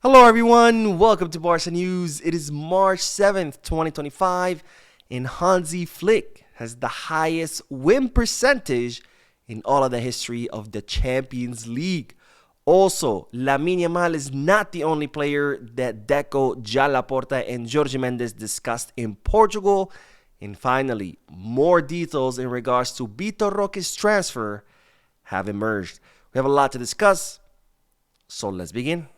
Hello everyone, welcome to Barca News. It is March 7th, 2025, and Hansi Flick has the highest win percentage in all of the history of the Champions League. Also, Lamine Yamal is not the only player that Deco, Joan Laporta, and Jorge Mendes discussed in Portugal. And finally, more details in regards to Vitor Roque's transfer have emerged. We have a lot to discuss, so let's begin.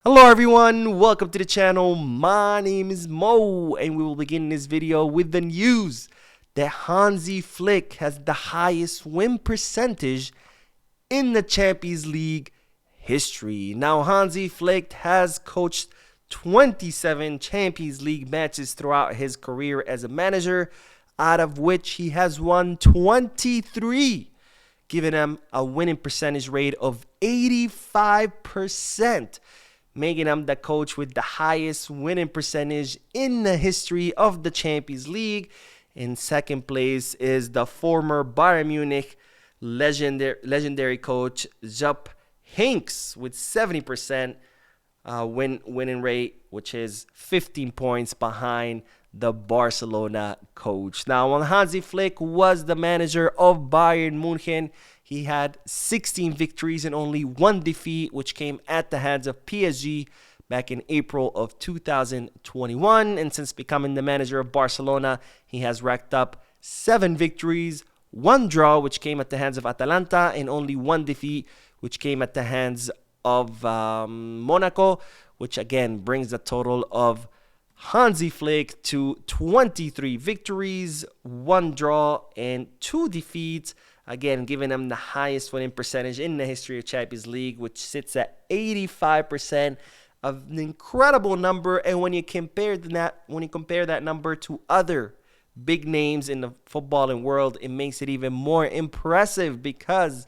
Hello everyone, welcome to the channel. My name is Mo and we will begin this video with the news that Hansi Flick has the highest win percentage in the Champions League history. Now Hansi Flick has coached 27 Champions League matches throughout his career as a manager, out of which he has won 23, giving him a winning percentage rate of 85%. Making him the coach with the highest winning percentage in the history of the Champions League. In second place is the former Bayern Munich legendary coach Jupp Heynckes with 70% winning rate, which is 15 points behind the Barcelona coach. Now, when Hansi Flick was the manager of Bayern Munich, he had 16 victories and only one defeat, which came at the hands of PSG back in April of 2021. And since becoming the manager of Barcelona, he has racked up 7 victories, 1 draw, which came at the hands of Atalanta, and only 1 defeat, which came at the hands of Monaco, which again brings the total of Hansi Flick to 23 victories, 1 draw, and 2 defeats. Again, giving him the highest winning percentage in the history of Champions League, which sits at 85%, an incredible number. And when you compare that number to other big names in the footballing world, it makes it even more impressive because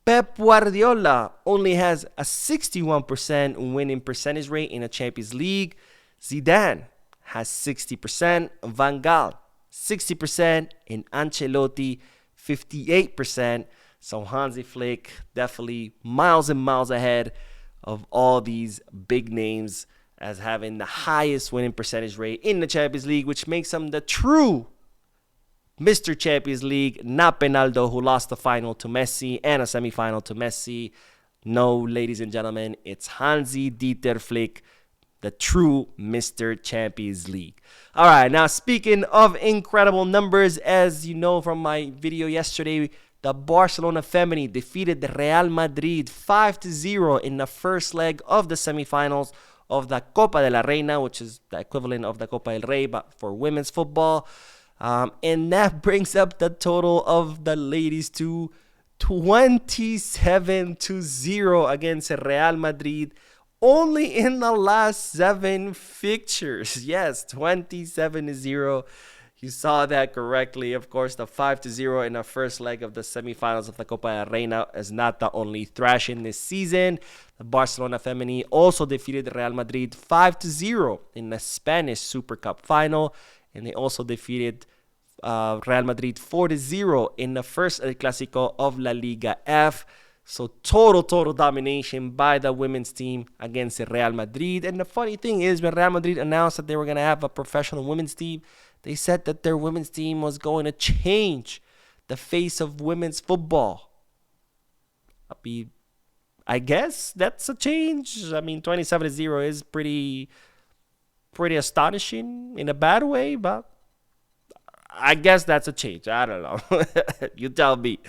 Pep Guardiola only has a 61% winning percentage rate in the Champions League. Zidane has 60%, Van Gaal 60%, and Ancelotti 58%. So Hansi Flick definitely miles and miles ahead of all these big names as having the highest winning percentage rate in the Champions League, which makes him the true Mr. Champions League, not Penaldo, who lost the final to Messi and a semifinal to Messi. No, ladies and gentlemen, it's Hansi Dieter Flick, the true Mr. Champions League. All right, now speaking of incredible numbers, as you know from my video yesterday, the Barcelona Femini defeated the Real Madrid 5-0 in the first leg of the semifinals of the Copa de la Reina, which is the equivalent of the Copa del Rey, but for women's football. And that brings up the total of the ladies to 27-0 against Real Madrid. Only in the last 7 fixtures. Yes, 27-0. You saw that correctly. Of course, the 5-0 in the first leg of the semifinals of the Copa del Reina is not the only thrashing this season. The Barcelona Femini also defeated Real Madrid 5-0 in the Spanish Super Cup final. And they also defeated Real Madrid 4-0 in the first El Clásico of La Liga F. So total domination by the women's team against Real Madrid. And the funny thing is, when Real Madrid announced that they were going to have a professional women's team, they said that their women's team was going to change the face of women's football. I guess that's a change. I mean, 27-0 is pretty astonishing in a bad way, but I guess that's a change. I don't know. You tell me.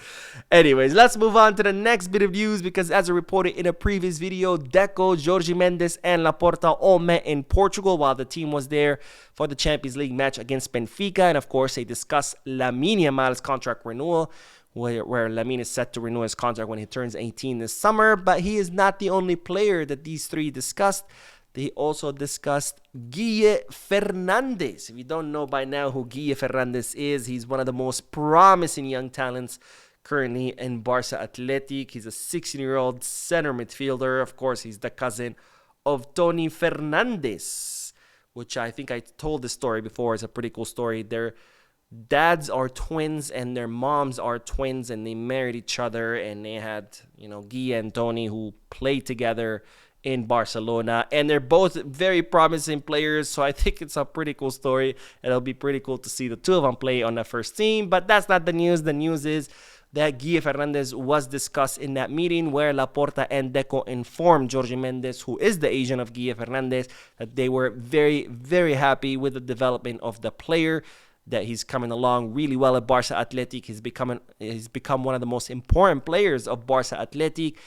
Anyways, let's move on to the next bit of news because as I reported in a previous video, Deco, Jorge Mendes, and Laporta all met in Portugal while the team was there for the Champions League match against Benfica. And of course, they discussed Lamine Yamal's contract renewal, where Lamine is set to renew his contract when he turns 18 this summer. But he is not the only player that these three discussed. They also discussed Guille Fernandez. If you don't know by now who Guille Fernandez is, he's one of the most promising young talents currently in Barca Athletic. He's a 16-year-old center midfielder. Of course, he's the cousin of Tony Fernandez, which I think I told this story before. It's a pretty cool story. Their dads are twins and their moms are twins, and they married each other, and they had, Guille and Tony, who played together in Barcelona, and they're both very promising players. So I think it's a pretty cool story. It'll be pretty cool to see the two of them play on the first team. But that's not the news. The news is that Guille Fernandez was discussed in that meeting, where Laporta and Deco informed Jorge Mendes, who is the agent of Guille Fernandez, that they were very, very happy with the development of the player, that he's coming along really well at Barca Athletic. He's become one of the most important players of Barca Athletic.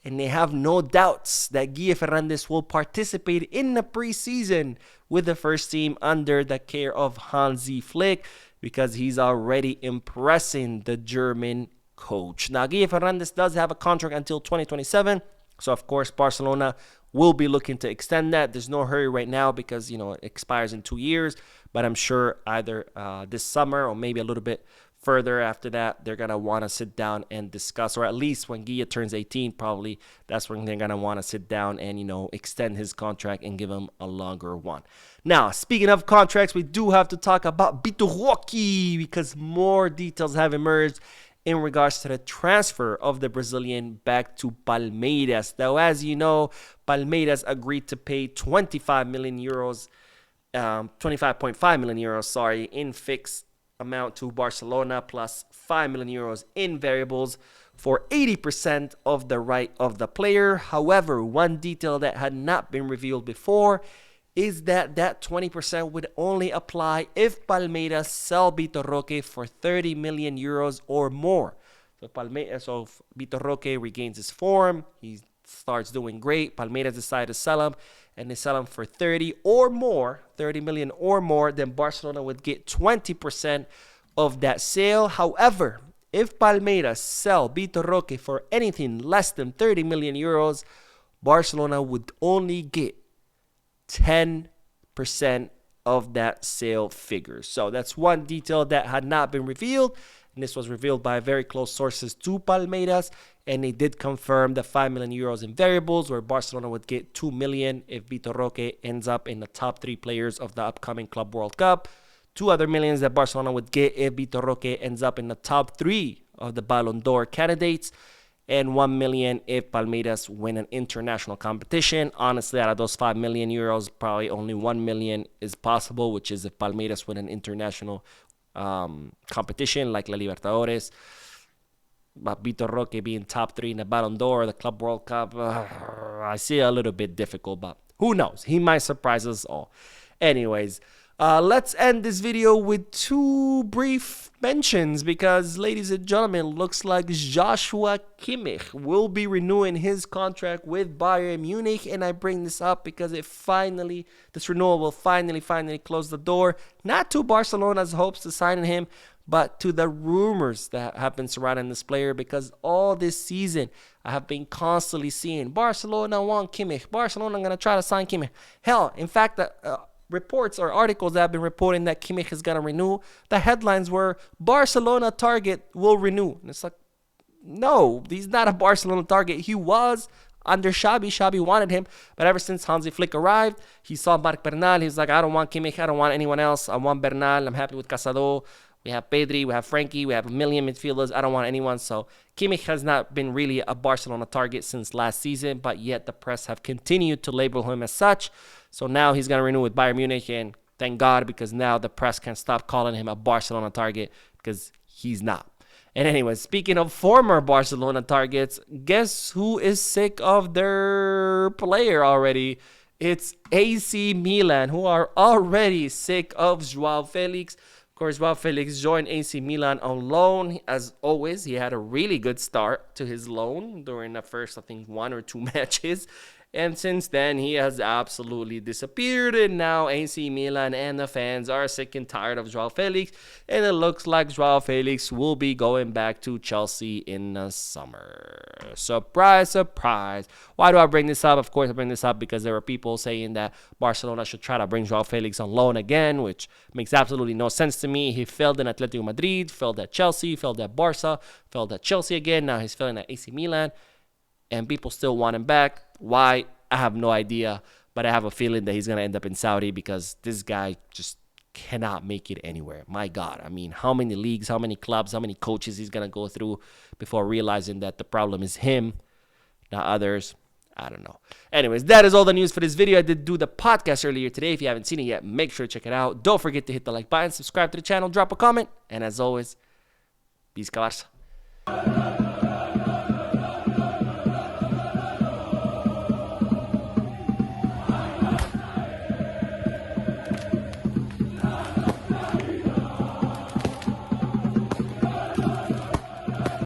And they have no doubts that Guille Fernandez will participate in the preseason with the first team under the care of Hansi Flick, because he's already impressing the German coach. Now, Guille Fernandez does have a contract until 2027. So, of course, Barcelona will be looking to extend that. There's no hurry right now because, it expires in 2 years. But I'm sure either this summer or maybe a little bit further after that, they're going to want to sit down and discuss, or at least when Guille turns 18, probably that's when they're going to want to sit down and, extend his contract and give him a longer one. Now, speaking of contracts, we do have to talk about Vitor Roque, because more details have emerged in regards to the transfer of the Brazilian back to Palmeiras. Now, as you know, Palmeiras agreed to pay 25 million euros, 25.5 million euros, in fixed amount to Barcelona, plus 5 million euros in variables for 80% of the right of the player. However, one detail that had not been revealed before is that 20% would only apply if Palmeiras sell Vitor Roque for 30 million euros or more. So if Vitor Roque regains his form, he starts doing great, Palmeiras decide to sell him, and they sell him for 30 million or more, then Barcelona would get 20% of that sale. However, if Palmeiras sell Vitor Roque for anything less than 30 million euros, Barcelona would only get 10% of that sale figure. So that's one detail that had not been revealed, and this was revealed by very close sources to Palmeiras, and they did confirm the 5 million euros in variables, where Barcelona would get 2 million if Vitor Roque ends up in the top 3 players of the upcoming Club World Cup. 2 other millions that Barcelona would get if Vitor Roque ends up in the top 3 of the Ballon d'Or candidates, and 1 million if Palmeiras win an international competition. Honestly, out of those 5 million euros, probably only 1 million is possible, which is if Palmeiras win an international competition like La Libertadores. But Vitor Roque being top 3 in the Ballon d'Or, the Club World Cup, I see it a little bit difficult, but who knows? He might surprise us all. Anyways, let's end this video with 2 brief mentions, because, ladies and gentlemen, looks like Joshua Kimmich will be renewing his contract with Bayern Munich, and I bring this up because this renewal will finally close the door, not to Barcelona's hopes to sign him, but to the rumors that have been surrounding this player, because all this season I have been constantly seeing Barcelona want Kimmich, Barcelona going to try to sign Kimmich. Hell, in fact, reports or articles that have been reporting that Kimmich is going to renew, the headlines were Barcelona target will renew. And it's like, no, he's not a Barcelona target. He was under Xabi. Xabi wanted him, but ever since Hansi Flick arrived, he saw Marc Bernal. He's like, I don't want Kimmich. I don't want anyone else. I want Bernal. I'm happy with Casado. We have Pedri, we have Frankie, we have a million midfielders. I don't want anyone. So Kimmich has not been really a Barcelona target since last season, but yet the press have continued to label him as such. So now he's going to renew with Bayern Munich, and thank God, because now the press can stop calling him a Barcelona target, because he's not. And anyway, speaking of former Barcelona targets, guess who is sick of their player already? It's AC Milan, who are already sick of Joao Felix. Of course, Joao Felix joined AC Milan on loan. As always, he had a really good start to his loan during the first, I think, 1 or 2 matches. And since then, he has absolutely disappeared. And now AC Milan and the fans are sick and tired of Joao Felix. And it looks like Joao Felix will be going back to Chelsea in the summer. Surprise, surprise. Why do I bring this up? Of course, I bring this up because there were people saying that Barcelona should try to bring Joao Felix on loan again, which makes absolutely no sense to me. He failed in Atletico Madrid, failed at Chelsea, failed at Barca, failed at Chelsea again. Now he's failing at AC Milan. And people still want him back. Why? I have no idea. But I have a feeling that he's going to end up in Saudi because this guy just cannot make it anywhere. My God. I mean, how many leagues, how many clubs, how many coaches he's going to go through before realizing that the problem is him, not others. I don't know. Anyways, that is all the news for this video. I did do the podcast earlier today. If you haven't seen it yet, make sure to check it out. Don't forget to hit the like button, subscribe to the channel, drop a comment. And as always, peace, Barça.